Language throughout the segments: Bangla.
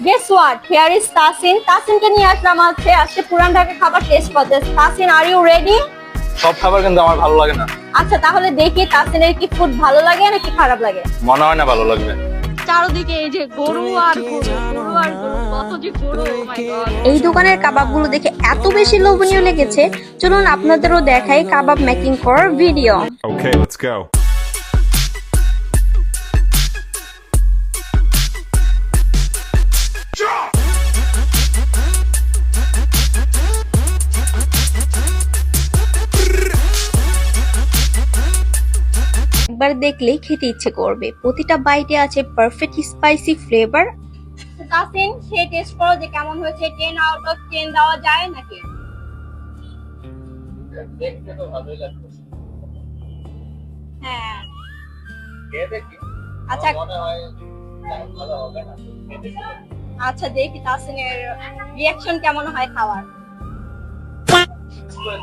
Guess what? Here is Tasin. তাসিনকে নিয়ে আসলাম আজকে পুরান ঢাকা খাবার টেস্ট করতে। Tasin, are you ready? সব খাবার কিন্তু আমার ভালো লাগে না। আচ্ছা, তাহলে দেখি তাসিনের কি ফুড ভালো লাগে নাকি খারাপ লাগে। মনে হয় না ভালো লাগবে। চারদিকে এই যে গরু আর গরু, গরু আর গরু, কত যে গরু, ও মাই গড। এই দোকানের কাবাবগুলো দেখে এত বেশি লোভনীয় লেগেছে, চলুন আপনাদেরও দেখাই কাবাব মেকিং করার ভিডিও। Okay, let's go. একবার দেখলেই খেতে ইচ্ছে করবে। প্রতিটা বাইটে আছে পারফেক্ট স্পাইসি ফ্লেভার। তাসিন, সে টেস্ট করো যে কেমন হয়েছে। 10 আউট অফ 10 দেওয়া যায় নাকি? দেখতে তো ভালোই লাগছে। হ্যাঁ, খেয়ে দেখি। আচ্ছা মনে হয় ভালো হবে না। আচ্ছা, দেখি তাসিনের রিঅ্যাকশন কেমন হয় খাওয়ার।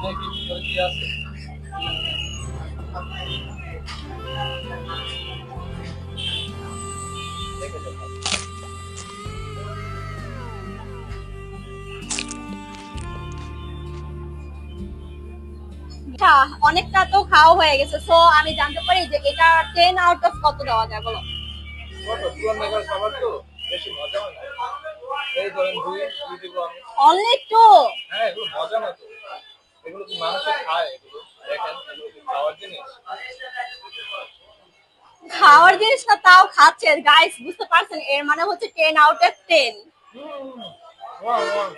দেখি কি আছে। আচ্ছা, অনেকটা তো খাওয়া হয়ে গেছে, সো আমি জানতে পারি যে এটা 10 আউট অফ কত দেওয়া যায় বলো। পুরান ঢাকার খাবার তো বেশি মজা হয় না। এই ধরেন দুই দিব আমি। অনলি 2? হ্যাঁ, এগুলো মজা না তো। এগুলো কি মানুষে খায়? এগুলো দেখেন, এগুলো কি খাওয়ার জিনিস? খাওয়ার জিনিস না, তাও খাচ্ছে গাইস, বুঝতে পারছেন? এর মানে হচ্ছে 10 আউট অফ 10। Wow wow.